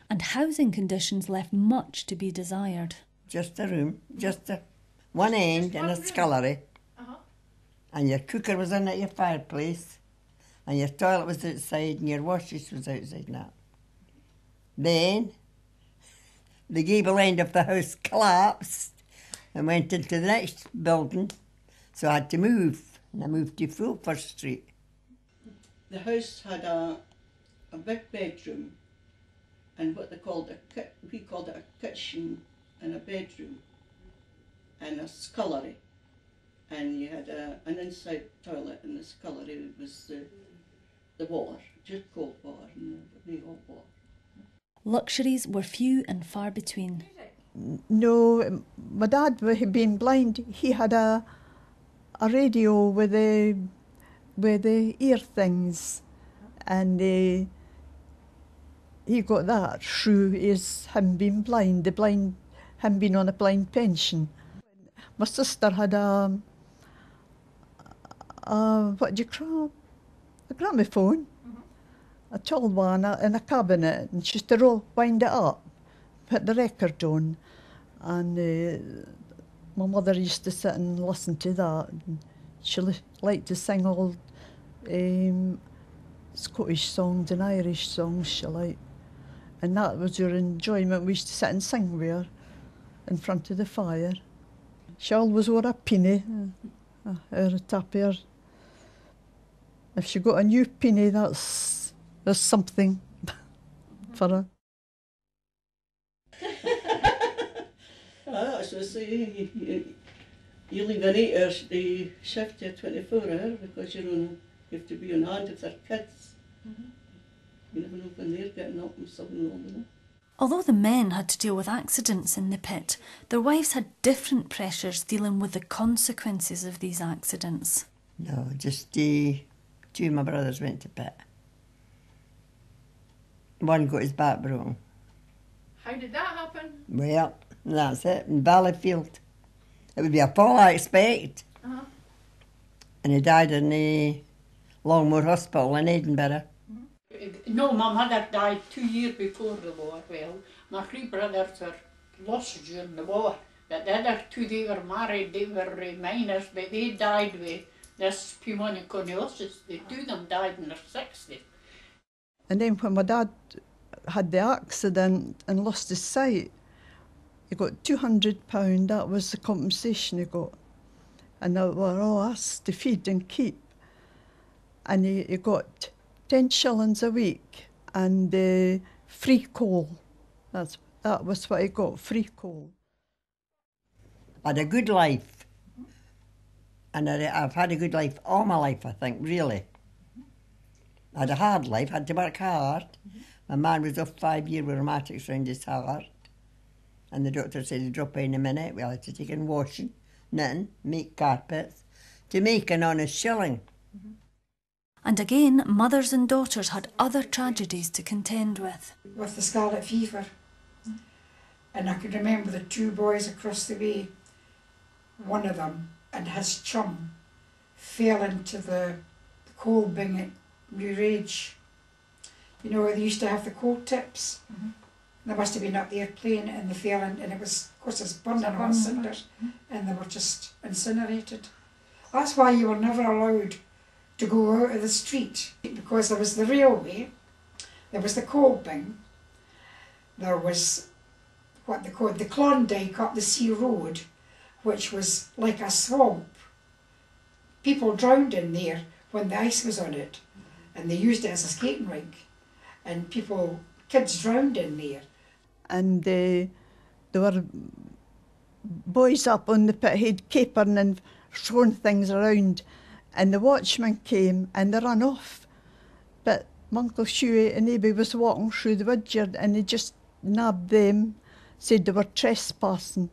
And housing conditions left much to be desired. Just a room, one end and a scullery. And your cooker was in at your fireplace, and your toilet was outside, and your washes was outside now. Then, the gable end of the house collapsed and went into the next building, so I had to move, and I moved to Fulford Street. The house had a big bedroom, and what we called it a kitchen and a bedroom, and a scullery. And you had an inside toilet, and the scullery was the water, just cold water and the hot water. Luxuries were few and far between. No, my dad, being blind, he had a radio with the ear things, and he got that through him being blind, him being on a blind pension. My sister had what do you call a gramophone, a tall one in a cabinet, and she used to wind it up, put the record on, and my mother used to sit and listen to that. And she liked to sing all Scottish songs and Irish songs she liked, and that was her enjoyment. We used to sit and sing with her in front of the fire. She always wore a penny, her top hair. If she got a new penny, that's something for her. So you leave an 8-hour shift to a 24-hour because you have to be on hand if they're kids. You never know when they're getting up and something wrong with them. Although the men had to deal with accidents in the pit, their wives had different pressures dealing with the consequences of these accidents. No, just two of my brothers went to pit. One got his back broken. How did that happen? Well, that's it, in Valleyfield. It would be a fall, I expect. And he died in the Longmore Hospital in Edinburgh. No, my mother died 2 years before the war. Well, my 3 brothers were lost during the war. But the other 2, they were married, they were miners, but they died with this pneumoconiosis. The 2 of them died in their 60s. And then when my dad had the accident and lost his sight, he got £200, that was the compensation he got. And they were all asked to feed and keep. And he got 10 shillings a week and free coal. That was what he got, free coal. I had a good life. And I've had a good life all my life, I think, really. I had a hard life, had to work hard. My man was off 5 years with rheumatics around his heart. And the doctor said he'd drop in a minute. We had to take in washing, knitting, make carpets, to make an honest shilling. And again, mothers and daughters had other tragedies to contend with. With the scarlet fever. And I could remember the 2 boys across the way. One of them and his chum fell into the coal bin at New Rage. You know, they used to have the coal tips. They must have been up the airplane and they fell in, and it was, of course, it's burning on cinders, and they were just incinerated. That's why you were never allowed to go out of the street, because there was the railway, there was the coal bin, there was what they called the Klondike up the Sea Road, which was like a swamp. People drowned in there when the ice was on it, and they used it as a skating rink, and kids drowned in there. And there were boys up on the pit head capering and throwing things around, and the watchman came and they ran off. But my Uncle Hughie and Abby was walking through the woodyard, and he just nabbed them, said they were trespassing,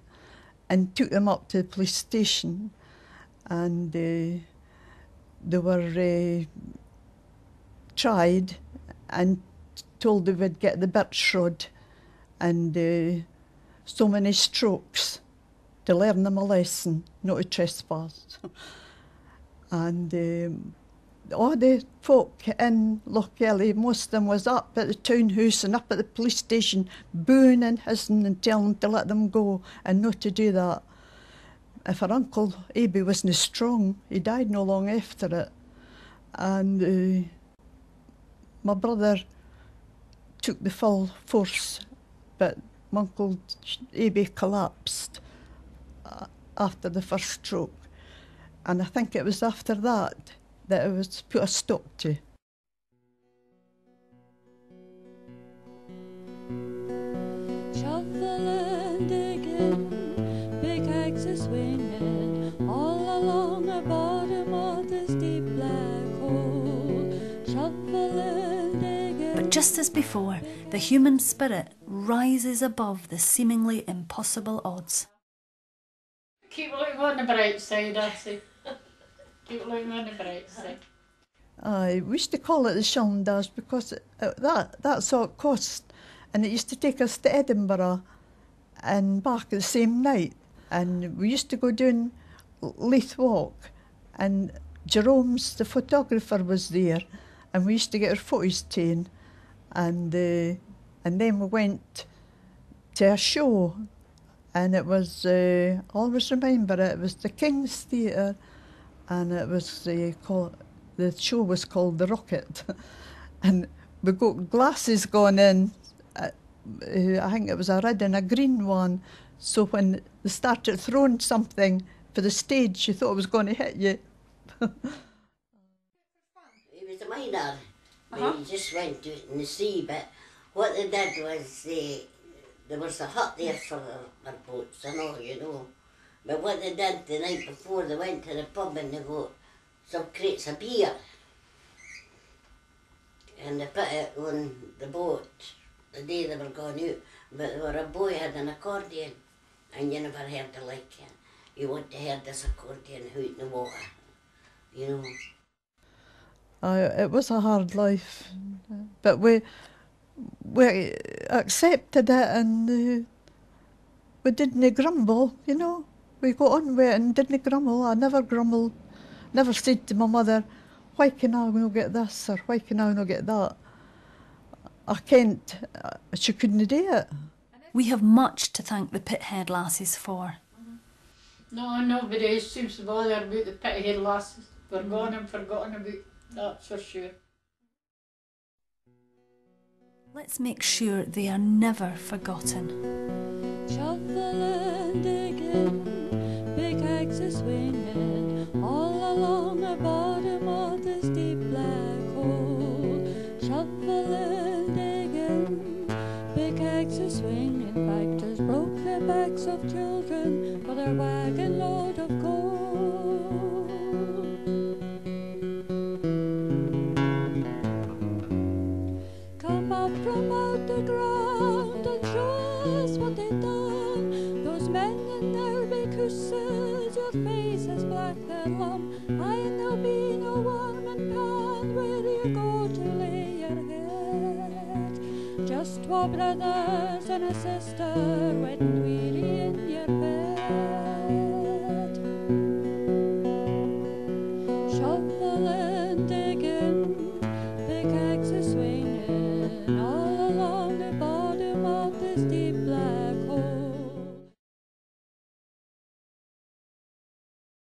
and took them up to the police station. And they were tried and told they would get the birch rod and so many strokes to learn them a lesson, not to trespass. And all the folk in Lochgelly, most of them was up at the town house and up at the police station, booing and hissing and telling them to let them go and not to do that. If her uncle Abby wasn't strong, he died no long after it. And my brother took the full force, but my uncle Abby collapsed after the first stroke. And I think it was after that it was put a stop to. Shuffling, digging, big axes swinging, all along the bottom of this deep black hole. Shuffling, digging. But just as before, the human spirit rises above the seemingly impossible odds. Keep looking on the bright side, Lassie. Keep looking on the bright side. Aye, we used to call it the shilling dash because that's all it cost. And it used to take us to Edinburgh and back the same night. And we used to go down Leith Walk, and Jerome's, the photographer, was there, and we used to get our photos taken. And then we went to a show, and it was, I always remember it was the King's Theatre, and it was the show was called The Rocket. And we got glasses going in, I think it was a red and a green one, so when they started throwing something for the stage, you thought it was going to hit you. He was a miner, but he just went to it in the sea, but what they did was there was a hut there for their boats and all, you know. But what they did the night before, they went to the pub and they got some crates of beer. And they put it on the boat the day they were going out. But there were a boy had an accordion, and you never heard the like it. You want to hear this accordion out in the water, you know. It was a hard life, but we accepted it, and we didn't grumble, you know. We got on with it and didn't grumble. I never grumbled, never said to my mother, why can I not get this or why can I not get that? I can't, she couldn't do it. We have much to thank the Pithead Lassies for. No, nobody seems to bother about the Pithead Lassies. Forgotten and forgotten about, that's for sure. Let's make sure they are never forgotten. Shuffling, digging, big axes swinging, all along the bottom of this deep black hole. Shuffling, digging, big axes swinging, factors broke the backs of children for their wagon load of coal. Come up from out the ground and show us what they've done. Those men in their big hooses, your face is black, their lump. And there'll be no warming pan where you go to lay your head. Just 2 brothers and a sister waiting weary in your bed. Shoveling